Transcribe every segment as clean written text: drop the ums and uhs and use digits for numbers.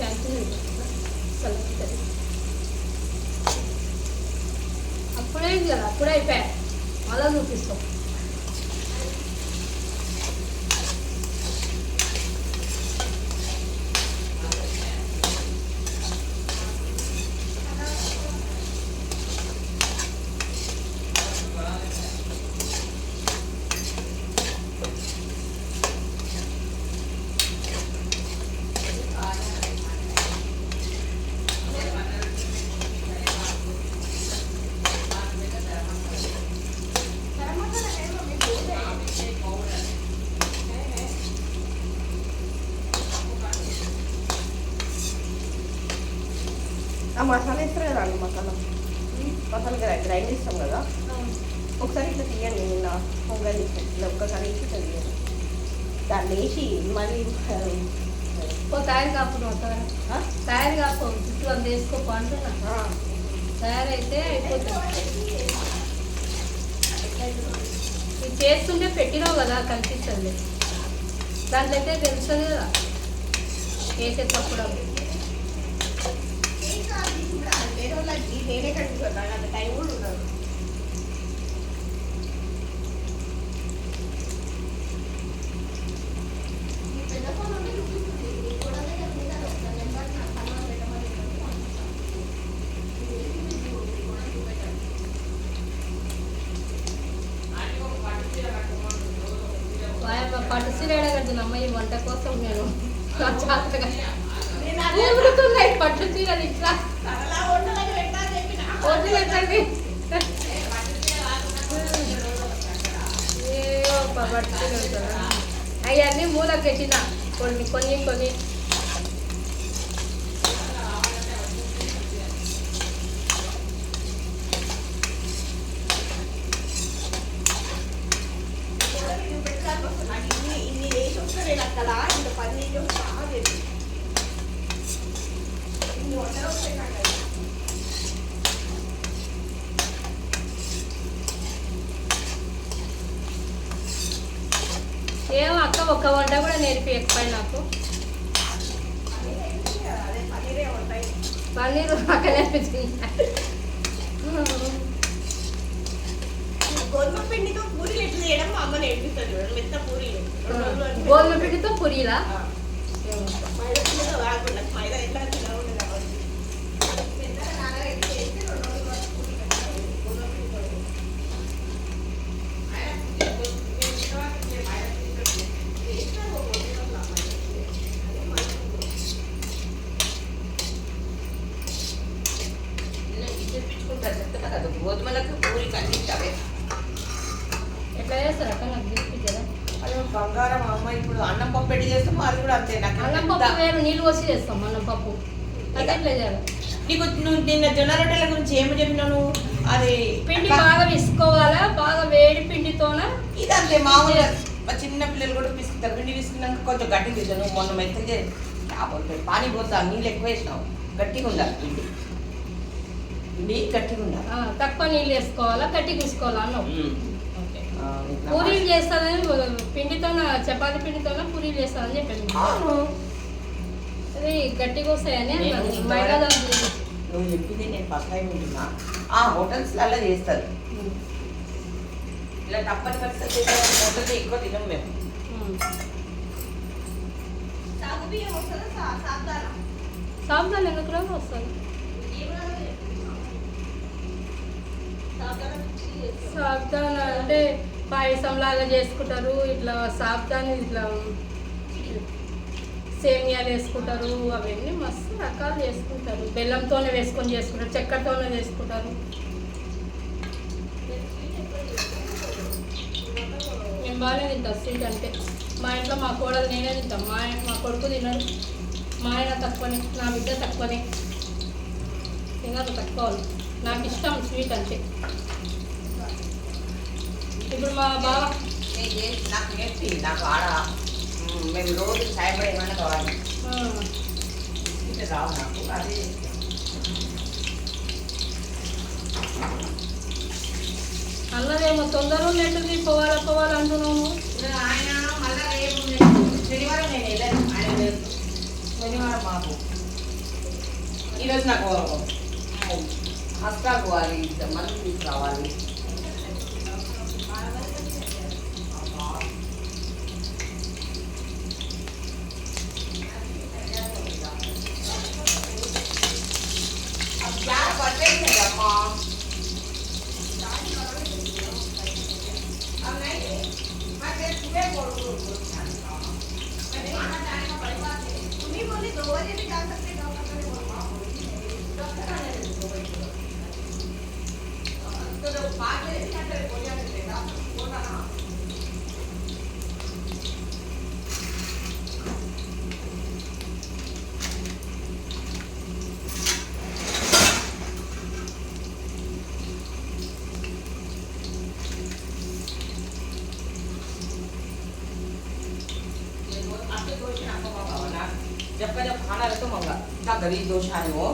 Cancel అయిపోతుంది. అప్పుడే కదా, అప్పుడే అయిపోయా. మళ్ళా చూపిస్తాం. మసాలా వేస్తారు కదా అండి, మసాలా గ్రైండ్ చేస్తాం కదా. ఒకసారి ఇట్లా తీయండి, నిన్న పొంగల్ ఇట్లా ఒక్కసారి వేసి ఇట్లా తీయండి. దాన్ని వేసి మళ్ళీ తయారు కాకుండా తయారు కాకు చుట్టూ అంత వేసుకోపో అంటున్నా. తయారైతే అయిపోతుంది. ఇది చేస్తుంటే పెట్టినావు కదా కనిపిస్తుంది. దాంట్లో అయితే తెలుస్తుంది కదా వేసేటప్పుడు. నేనే కనిపిస్తాను, అంత టైం కూడా ఉండదు. పట్టు సీర కడుతున్నా ఈ వంట కోసం. నేను ఊరుతున్నాయి పట్టు చీరలు ఇట్లా వద్దు పెట్టండి. పట్టు చీర అవన్నీ మూలకు పెట్టిన కొన్ని కొన్ని కొన్ని. ఏమో అక్క ఒక్క వంట కూడా నేర్పియకపోయి నాకు. పన్నీరు అక్క నేర్పించింది. గోధుమ పిండితో పూరీలు ఎట్లా చేయడం మా అమ్మ నేర్పిస్తుంది. మెత్త పూరీలు, గోధుమ పిండితో పూరీలా? మైదా పిండితో కాకుండా మైదా ఎట్లా ఉండదు కాబట్టి గోధుమలకు పూరి కందించాలి. ఎట్లా చేస్తారు అక్క నాకు తీసుకుంటారా? అది బంగారం అమ్మ. ఇప్పుడు అన్నం పప్పు పెట్టి చేస్తాము, అది కూడా అంతే. నాకు అన్నం పప్పు వేరు, నీళ్ళు పోసి చేస్తాం అన్నం పప్పు. అది ఎట్లా చేయాలి? నీకు నువ్వు నిన్న జొన్న రొట్టెల గురించి ఏమి చెప్పినావు? అది పిండి బాగా విసుకోవాలా, బాగా వేడి పిండితోన. ఇది అంతే మామూలుగా చిన్న పిల్లలు కూడా పిసుకుతారు. పిండి విసుకున్నాక కొంచెం గట్టిగా తీసావు. నువ్వు మొన్న మెత్తగా పానీ పోతా, నీళ్ళు ఎక్కువ వేసినావు. గట్టిగా ఉండాలి పిండి, పిండి గట్టిగా ఉండాలి. తక్కువ నీళ్ళు వేసుకోవాలా, గట్టిగా తీసుకోవాలా అన్నావు. పూరీలు చేస్తానని పిండితోన, చపాతి పిండితోన పూరీలు చేస్తానని చెప్పాను. అది గట్టిగా వస్తాయని మైదా. నువ్వు చెప్పింది నేను ఫస్ట్ టైం వింటున్నా. హోటల్స్లలో చేస్తారు ఇలా. తప్పని పరిస్థితి హోటల్స్ ఎక్కువ తినం మేము. సాబ్దాలు ఎందుకు రాదు వస్తుంది. సాబ్దానా అంటే పాయసం లాగా చేసుకుంటారు. ఇట్లా సాబ్దాని ఇట్లా సేమియాలు వేసుకుంటారు. అవన్నీ మస్తు రకాలు చేసుకుంటారు. బెల్లంతోనే వేసుకొని చేసుకుంటారు, చక్కెరతోనే చేసుకుంటారు. నేను బాగానే తింటాను స్వీట్ అంటే. మా ఇంట్లో మా కోడలు నేనే తింటాం. మా కొడుకు తినడు, మా ఆయన తక్కువనే, నా బిడ్డ తక్కువనే తినదు, తక్కువ. నాకు ఇష్టం స్వీట్ అంటే. ఇప్పుడు మా బావ నాకు నేర్పి, నాకు ఆడ మేము రోజు సాయపడి ఏమైనా కావాలి రావు నాకు. అది అన్నదేమో తొందరగా ఉన్నట్టుంది, పోవాలంటున్నాము. ఆయన మళ్ళీ రేపు శనివారం నేను వెళ్ళాను. ఆయన శనివారం మాకు ఈరోజు నాకు హాస్పిటల్ పోవాలి, మందులు తీసుకురావాలి. जब का जब खाना रहे तो मंगा क्या गरीब दोष आए हो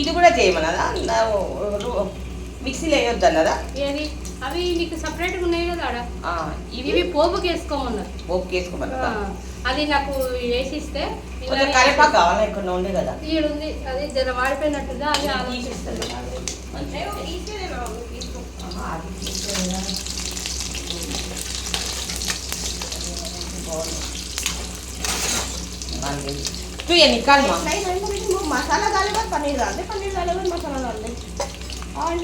ఇది కూడా చేయమన్నదా మిక్సీలో వేయొద్దు అన్నదా ఏది అవి నీకు సపరేట్గా ఉన్నాయి కదా ఆడ ఇవి పోపుకి వేసుకోమన్నారు. పోపుకి వేసుకోమన్నదా అది నాకు వేసిస్తే కరివేపాకు కావాలా ఇక్కడ ఉండే కదా ఈడుంది, అది జర వాడిపోయినట్టుగా అది ఆలోచిస్తుంది. तू ये निकाल मां मसाला डाले बाद पनीर डाल दे, पनीर डाले बाद मसाला डाल दे और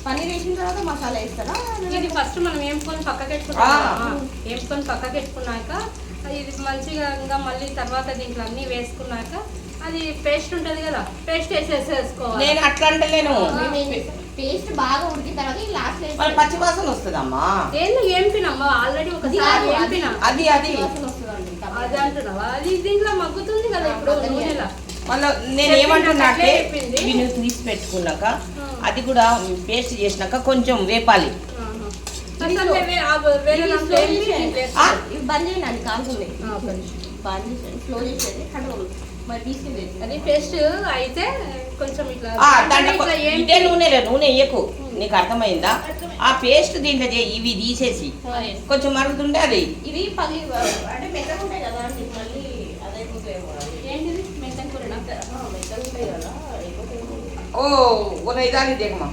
పన్నీర్ వేసిన తర్వాత మసాలా వేస్తారా? ఇది ఫస్ట్ మనం వేపుకొని పక్కకి పెట్టుకున్నాం. వేపుకొని పక్కకి పెట్టుకున్నాక ఇది మంచిగా ఇంకా మళ్ళీ తర్వాత దీంట్లో అన్నీ వేసుకున్నాక అది పేస్ట్ ఉంటుంది కదా, పేస్ట్ వేసేసుకోవాలి. నేను అట్లా అంటలేను, పేస్ట్ బాగా ఉడికిన తర్వాత లాస్ట్ లో పచ్చి వాసన వస్తుందమ్మా. ఏంది ఏంపినమ్మా ఆల్రెడీ ఒకసారి ఏంపినా అది అది అది అంటున్నావా? అది దీంట్లో మగ్గుతుంది కదా ఇప్పుడు నూనెలా. మళ్ళీ నేను ఏమంటున్నా అంటే ఇవి తీసి పెట్టుకున్నాక అది కూడా పేస్ట్ చేసినాక కొంచెం వేపాలి. బంద్ చేయండి కాల్తుంది, బంద్ చేసేది స్లో చేసేది మరి తీసుకెళ్ళి అది పేస్ట్ అయితే కొంచెం ఇట్లా ఇదే నూనె వేయకు, నీకు అర్థమైందా? ఆ పేస్ట్ దీంట్లో ఇవి తీసేసి కొంచెం మరుగుతుంటే అది ఇవి పగి అంటే మెత్తగా ఉంటాయి కదా అండి, మళ్ళీ అదైపోతాయేమో. ఏంటిది మెంతం కూర? మెత్తగా ఉంటాయి కదా, ఓ ఒక ఇదాన్ని దేకమా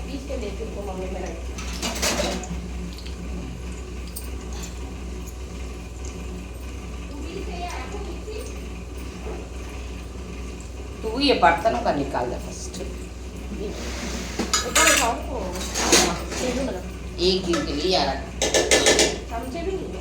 తీసుకెళ్ళి మమ్మీ మేడం. तू ये बर्तनों का निकाल दे फर्स्ट, एक दिन के लिए यार चमचे भी नहीं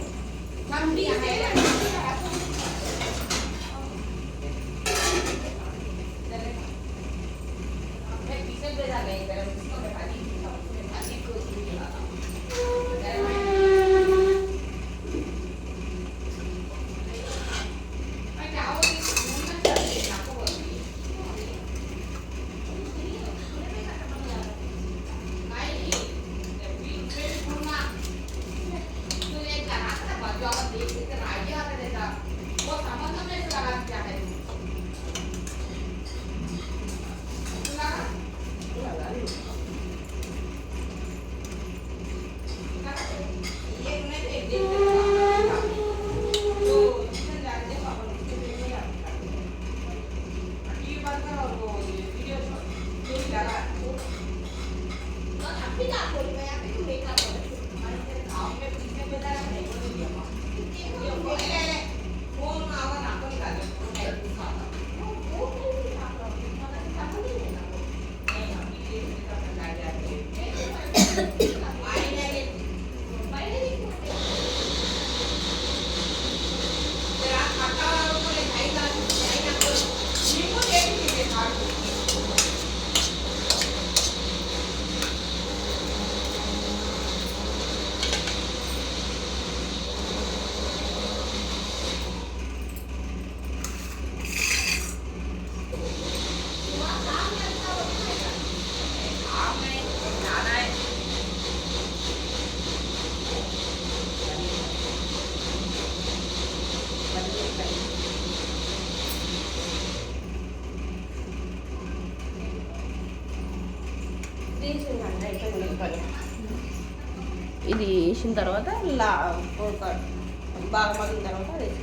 తీసిందండి అయిపోయింది పని. ఇది వేసిన తర్వాత ఒక బాగా మగ్గిన తర్వాత వేసి